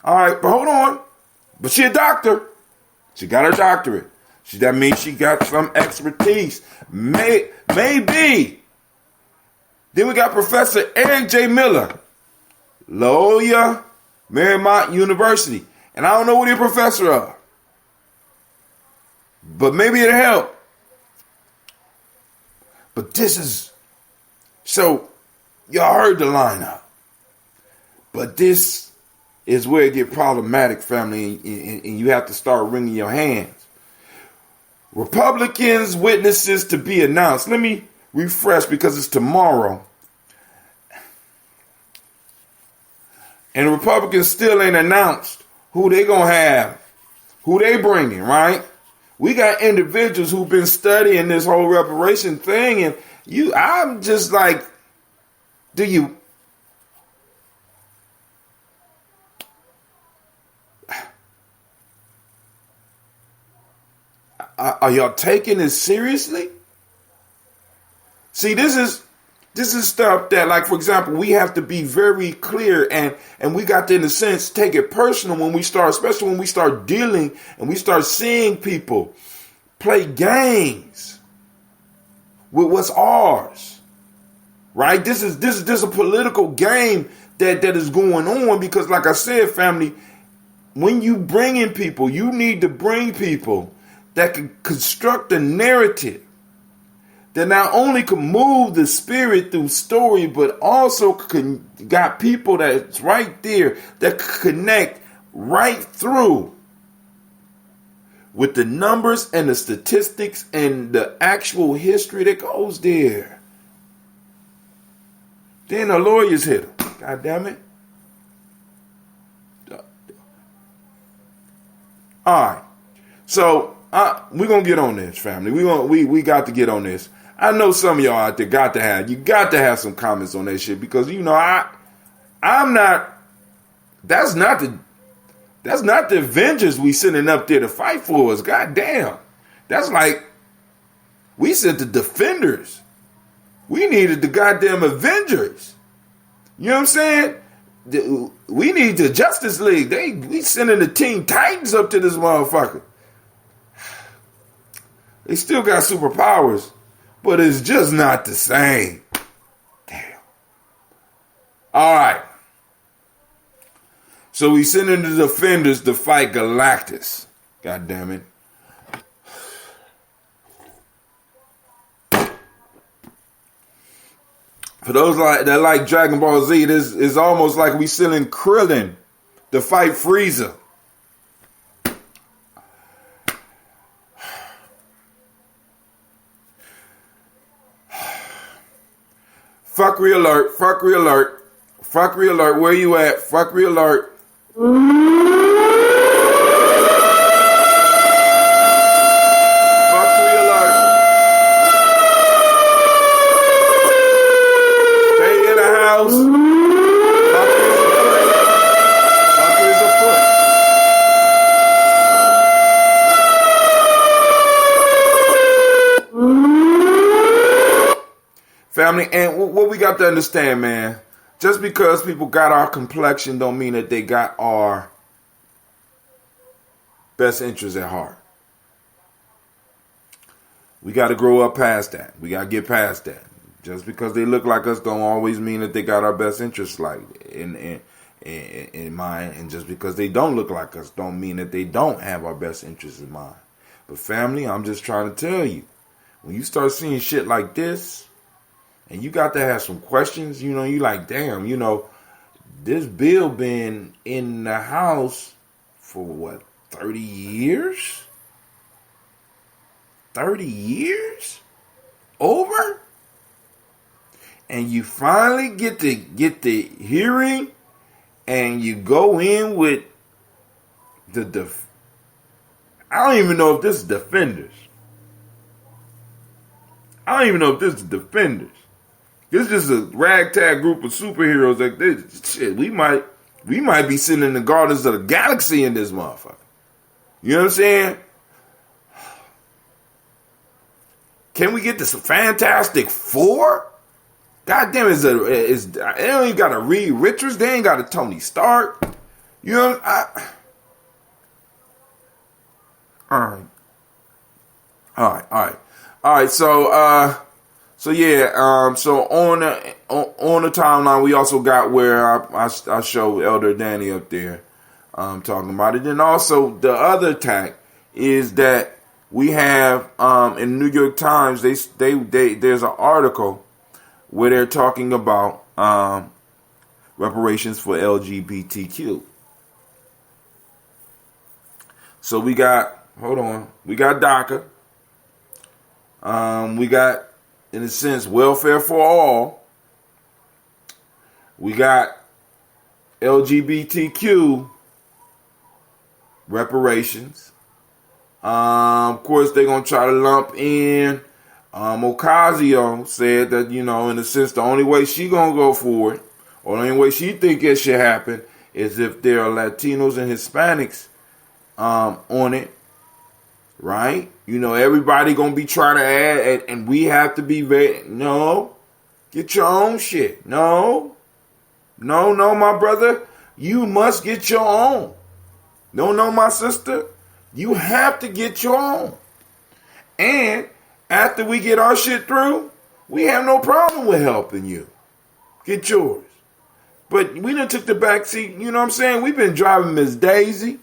All right, but hold on. But she a doctor. She got her doctorate. That means she got some expertise. Maybe. Then we got Professor Eric J. Miller, Loyola Marymount University. And I don't know what he's a professor of. But maybe it'll help. But this is, so y'all heard the lineup. But this is where it get problematic, family, and you have to start wringing your hands. Republicans witnesses to be announced. Let me refresh because it's tomorrow. And the Republicans still ain't announced who they gonna have, who they bringing, right? We got individuals who've been studying this whole reparation thing, and I'm just like, are y'all taking this seriously? See, this is stuff that, like, for example, we have to be very clear, and we got to, in a sense, take it personal when we start, especially when we start dealing and we start seeing people play games with what's ours, right? This is a political game that is going on because, like I said, family, when you bring in people, you need to bring people that can construct a narrative that not only can move the spirit through story, but also got people that's right there that can connect right through with the numbers and the statistics and the actual history that goes there. Then the lawyers hit him. God damn it. All right. So we're going to get on this, family. We got to get on this. I know some of y'all out there got to have some comments on that shit because, you know, I'm not, that's not the Avengers we sending up there to fight for us. God damn. That's like, we sent the Defenders. We needed the goddamn Avengers. You know what I'm saying? We need the Justice League. We sending the Teen Titans up to this motherfucker. They still got superpowers, but it's just not the same. Damn. All right. So we sending the Defenders to fight Galactus. God damn it. For those that like Dragon Ball Z, this is almost like we sending Krillin to fight Frieza. Fuckery alert, fuckery alert, fuckery alert, where you at? Fuckery alert. Fuckery alert. Stay in the house. Fucker is afoot. Family, and what we got to understand, man, just because people got our complexion don't mean that they got our best interests at heart. We got to grow up past that. We got to get past that. Just because they look like us don't always mean that they got our best interests like in mind. And just because they don't look like us don't mean that they don't have our best interests in mind. But family, I'm just trying to tell you, when you start seeing shit like this, and you got to have some questions, you know, you like, damn, you know, this bill been in the House for what, 30 years? 30 years? Over? And you finally get the hearing and you go in with I don't even know if this is Defenders. I don't even know if this is Defenders. This is just a ragtag group of superheroes like this. Shit, we might be sending the Guardians of the Galaxy in this motherfucker. You know what I'm saying? Can we get this Fantastic Four? God damn, they don't even got a Reed Richards. They ain't got a Tony Stark. You know, all right. So yeah. So on the timeline, we also got where I show Elder Danny up there, talking about it. And also the other attack is that we have in New York Times. There's an article where they're talking about reparations for LGBTQ So we got, hold on, we got DACA. We got, in a sense, welfare for all. We got LGBTQ reparations. Of course, they're going to try to lump in Ocasio said that, in a sense, the only way she going to go for it, or the only way she think it should happen, is if there are Latinos and Hispanics on it, right? Everybody going to be trying to add, and we have to be very, no, get your own shit. No, my brother, you must get your own. No, my sister, you have to get your own. And after we get our shit through, we have no problem with helping you get yours. But we done took the back seat, you know what I'm saying? We've been driving Miss Daisy.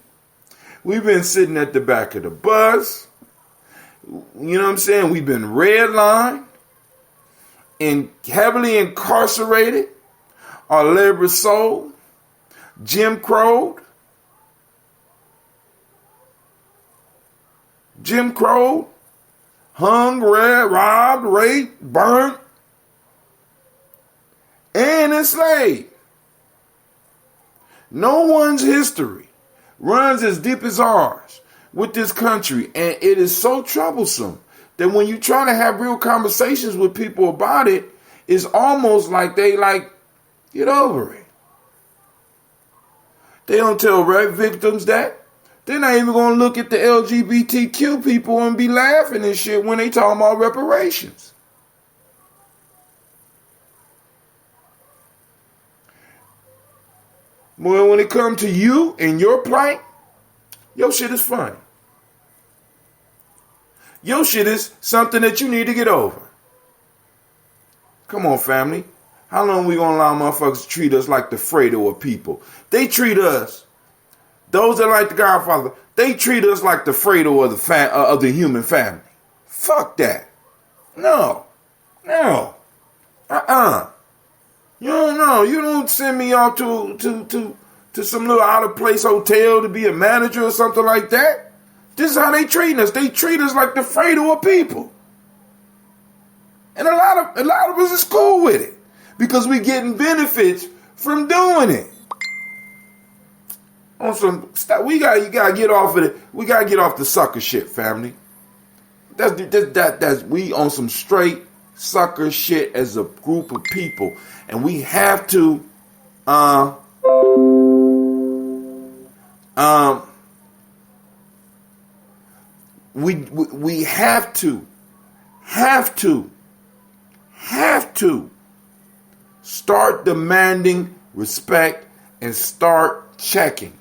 We've been sitting at the back of the bus. You know what I'm saying? We've been redlined and heavily incarcerated. Our labor sold, Jim Crowed, hung, robbed, raped, burnt, and enslaved. No one's history runs as deep as ours with this country, and it is so troublesome that when you try to have real conversations with people about it, it's almost like they get over it. They don't tell rape victims that. They're not even going to look at the LGBTQ people and be laughing and shit when they talk about reparations. Well, when it comes to you and your plight, your shit is funny. Your shit is something that you need to get over. Come on, family. How long we going to allow motherfuckers to treat us like the Fredo of people? They treat us, those that like the Godfather, they treat us like the Fredo of the human family. Fuck that. No. You don't know. You don't send me off to some little out of place hotel to be a manager or something like that. This is how they treat us. They treat us like the Fredo of people. And a lot of us is cool with it because we getting benefits from doing it. On some stuff, you gotta get off of it. We gotta get off the sucker shit, family. That's we on some straight sucker shit as a group of people, and we have to we have to start demanding respect and start checking.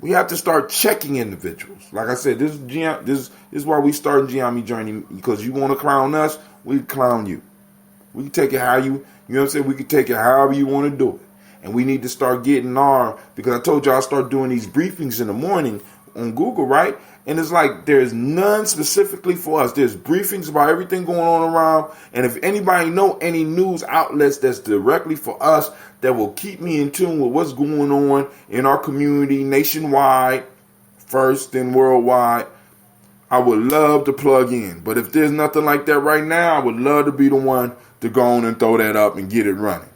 We have to start checking individuals. Like I said, this is why we started Gye-Nyame Journey, because you want to clown us, we clown you. We can take it how you know what I'm saying? We can take it however you want to do it. And we need to start getting because I told you I start doing these briefings in the morning on Google, right? And it's like there's none specifically for us. There's briefings about everything going on around. And if anybody know any news outlets that's directly for us that will keep me in tune with what's going on in our community nationwide, first and worldwide, I would love to plug in. But if there's nothing like that right now, I would love to be the one to go on and throw that up and get it running.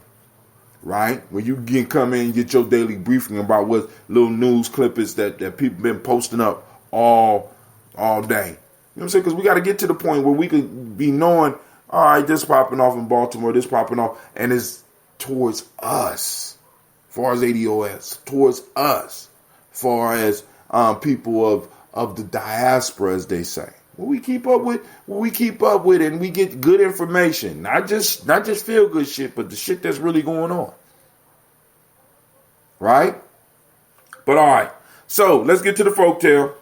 Right? Where you can come in and get your daily briefing about what little news clippings that people been posting up all day. You know what I'm saying? Because we got to get to the point where we could be knowing, all right, this popping off in Baltimore, this popping off, and it's towards us, as far as ADOS, towards us, as far as people of the diaspora, as they say. What we keep up with, and we get good information, not just feel good shit, but the shit that's really going on. Right? But all right, so let's get to the folktale.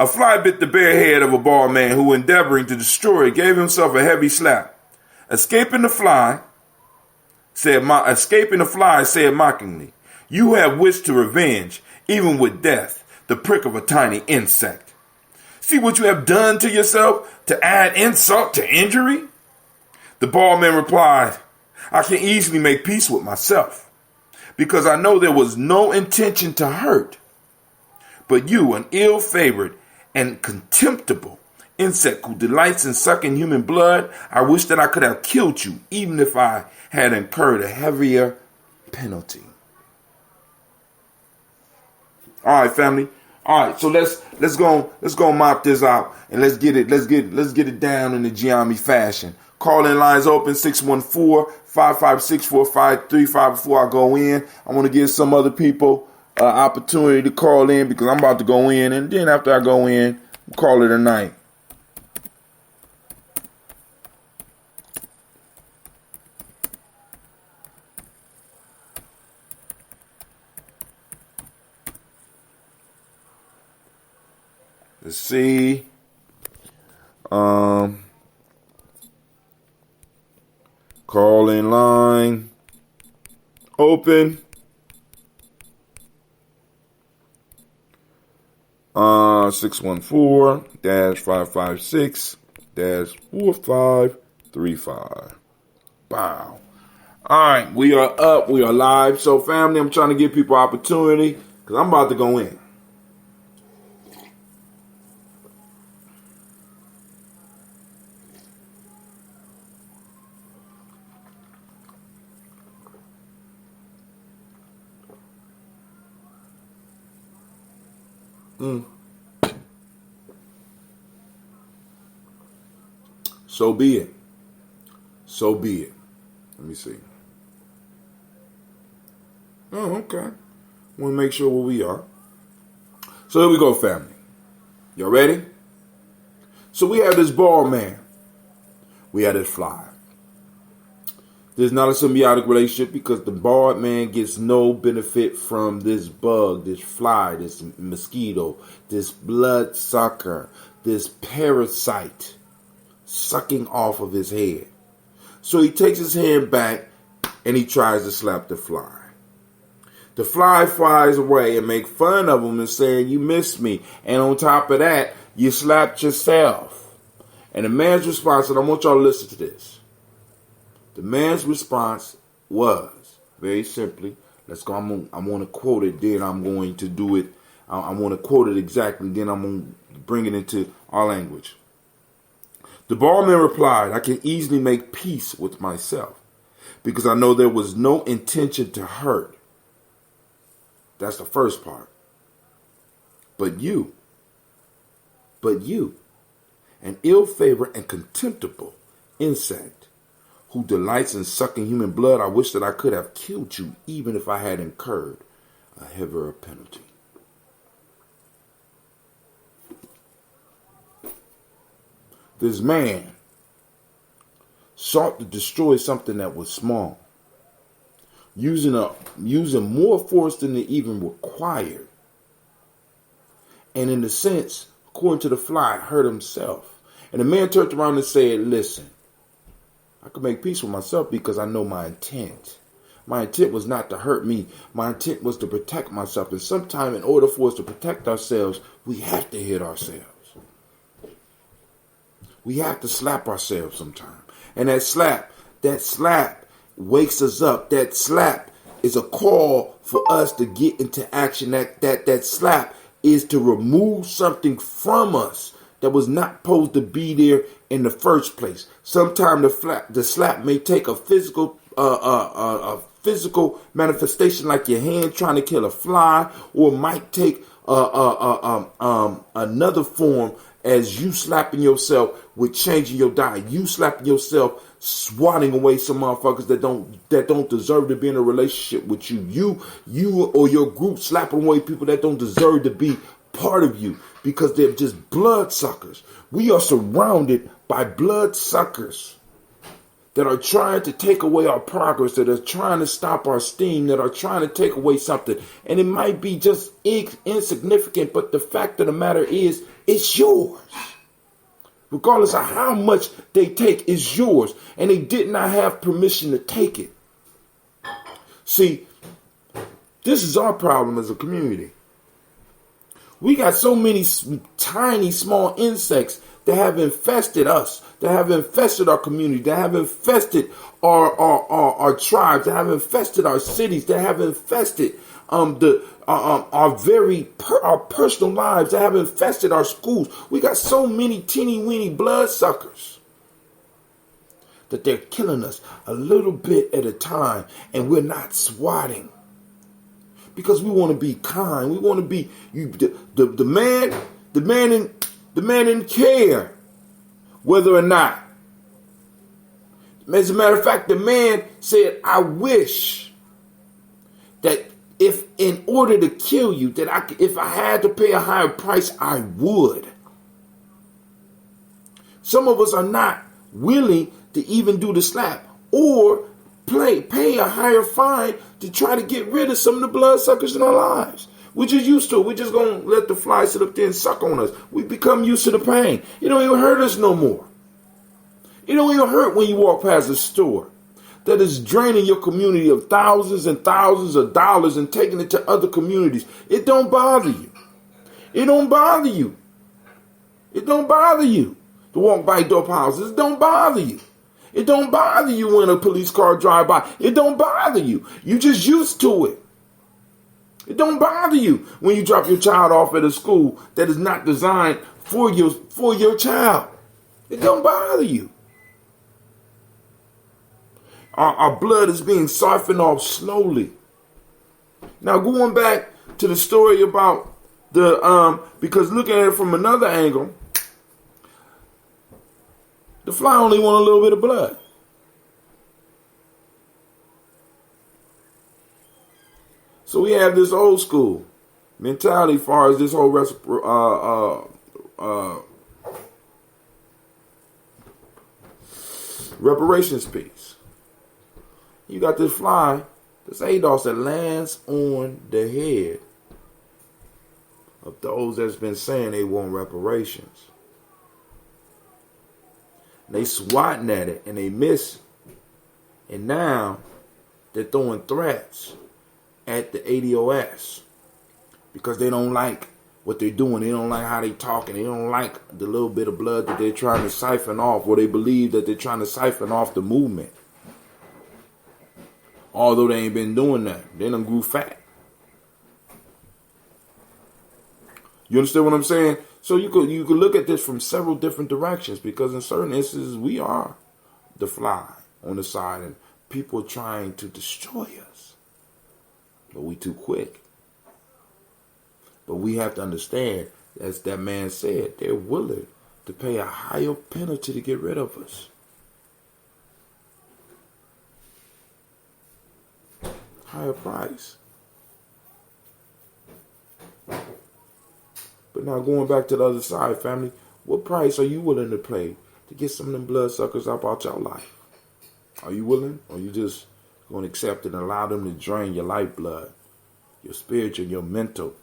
A fly bit the bare head of a bald man who, endeavoring to destroy it, gave himself a heavy slap. Escaping the fly said mockingly, "You have wished to revenge, even with death, the prick of a tiny insect. See what you have done to yourself to add insult to injury?" The bald man replied, "I can easily make peace with myself, because I know there was no intention to hurt. But you, an ill-favored and contemptible insect who delights in sucking human blood, I wish that I could have killed you, even if I had incurred a heavier penalty. All right, family. All right, so let's go mop this out and let's get it down in the Gye-Nyame fashion. Call-in lines open 614-556-4535. Before I go in, I want to give some other people opportunity to call in because I'm about to go in, and then after I go in, we'll call it a night. Let's see. Call in line open. 614-556-4535. Wow. All right, we are up. We are live. So, family, I'm trying to give people opportunity because I'm about to go in. So be it. So be it. Let me see. Oh, okay. Want to make sure where we are. So here we go, family. Y'all ready? So we have this bald man. We have this fly. There's not a symbiotic relationship because the bald man gets no benefit from this bug, this fly, this mosquito, this bloodsucker, this parasite sucking off of his head. So he takes his hand back and he tries to slap the fly. The fly flies away and make fun of him and saying, "You missed me. And on top of that, you slapped yourself." And the man's response, and I want y'all to listen to this. The man's response was, very simply, let's go. I want to quote it, then I'm going to do it. I want to quote it exactly, then I'm going to bring it into our language. The bald man replied, "I can easily make peace with myself because I know there was no intention to hurt." That's the first part. But you, an ill-favored and contemptible insect who delights in sucking human blood, I wish that I could have killed you even if I had incurred a heavier penalty. This man sought to destroy something that was small, using more force than it even required. And in a sense, according to the fly, hurt himself. And the man turned around and said, "Listen, I can make peace with myself because I know my intent. My intent was not to hurt me. My intent was to protect myself. And sometimes in order for us to protect ourselves, we have to hit ourselves. We have to slap ourselves sometime. And that slap wakes us up. That slap is a call for us to get into action. That slap is to remove something from us that was not supposed to be there in the first place. Sometimes the slap may take a physical manifestation, like your hand trying to kill a fly, or might take another form as you slapping yourself with changing your diet. You slapping yourself, swatting away some motherfuckers that don't deserve to be in a relationship with you. You or your group slapping away people that don't deserve to be part of you because they're just bloodsuckers. We are surrounded by bloodsuckers that are trying to take away our progress, that are trying to stop our steam, that are trying to take away something. And it might be just insignificant, but the fact of the matter is, it's yours. Regardless of how much they take, it's yours. And they did not have permission to take it. See, this is our problem as a community. We got so many tiny, small insects that have infested us, that have infested our community, that have infested our tribes, that have infested our cities, that have infested our personal lives, that have infested our schools. We got so many teeny weeny bloodsuckers that they're killing us a little bit at a time, and we're not swatting because we want to be kind. We want to be the man didn't care whether or not. As a matter of fact, the man said, "I wish that if in order to kill you, that if I had to pay a higher price, I would." Some of us are not willing to even do the slap or pay a higher fine to try to get rid of some of the bloodsuckers in our lives. We're just used to it. We're just going to let the fly sit up there and suck on us. We become used to the pain. It don't even hurt us no more. It don't even hurt when you walk past a store that is draining your community of thousands and thousands of dollars and taking it to other communities. It don't bother you. It don't bother you. It don't bother you to walk by dope houses. It don't bother you. It don't bother you when a police car drive by. It don't bother you. You just used to it. It don't bother you when you drop your child off at a school that is not designed for your child. It don't bother you. Our blood is being siphoned off slowly. Now going back to the story about because looking at it from another angle, the fly only want a little bit of blood. So we have this old school mentality as far as this whole reparations piece. You got this fly, this ADOS that lands on the head of those that's been saying they want reparations. They swatting at it and they miss. And now they're throwing threats at the ADOS because they don't like what they're doing. They don't like how they talking. They don't like the little bit of blood that they're trying to siphon off, or they believe that they're trying to siphon off the movement. Although they ain't been doing that. They done grew fat. You understand what I'm saying? So you could look at this from several different directions, because in certain instances we are the fly on the side and people are trying to destroy us. But we too quick. But we have to understand, as that man said, they're willing to pay a higher penalty to get rid of us. Higher price. But now going back to the other side, family, what price are you willing to pay to get some of them bloodsuckers up out your life? Are you willing? Or are you just going to accept it and allow them to drain your lifeblood, your spiritual, your mental?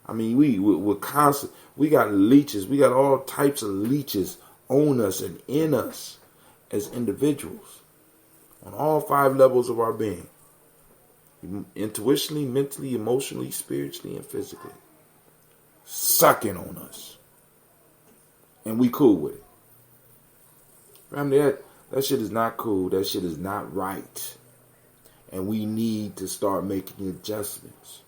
I mean, we're constant. We got leeches. We got all types of leeches on us and in us as individuals on all 5 levels of our being. Intuitionally, mentally, emotionally, spiritually, and physically. Sucking on us. And we cool with it. Family, that shit is not cool. That shit is not right. And we need to start making adjustments.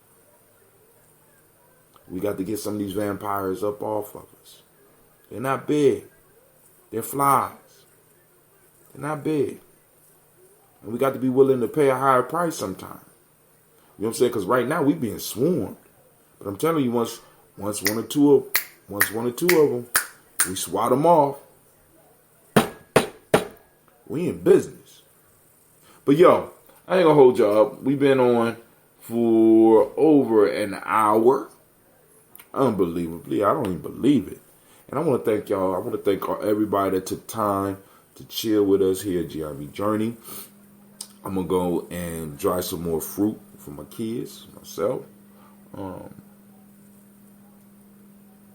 We got to get some of these vampires up off of us. They're not big. They're flies. They're not big. And we got to be willing to pay a higher price sometime. You know what I'm saying? Because right now we being swarmed. But I'm telling you, once one or two of them, we swat them off, we in business. But yo, I ain't gonna hold y'all up. We've been on for over an hour. Unbelievably, I don't even believe it. And I want to thank y'all. I want to thank everybody that took time to chill with us here at Gye-Nyame Journey. I'm gonna go and dry some more fruit for my kids, myself, and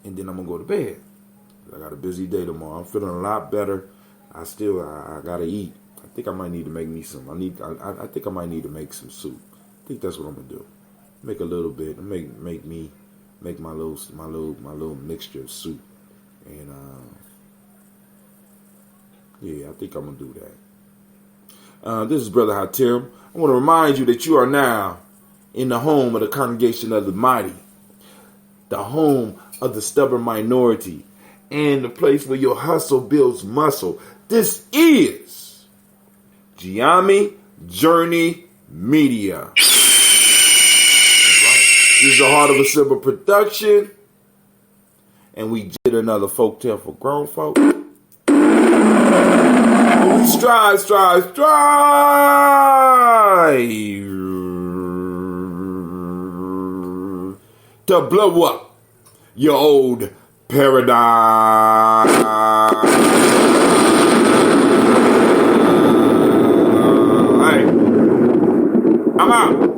then I'm gonna go to bed. I got a busy day tomorrow. I'm feeling a lot better. I gotta eat. I think I might need to make me some. I think I might need to make some soup. I think that's what I'm gonna do. Make a little bit. Make my little mixture of soup, and Yeah, I think I'm going to do that. This is Brother Hatim. I want to remind you that you are now in the home of the congregation of the mighty, the home of the stubborn minority, and the place where your hustle builds muscle. This is Gye-Nyame Journey Media. That's right. This is the Heart of a Simple production, and we did another folktale for grown folk. We strive to blow up your old paradigm. Hey, I'm out.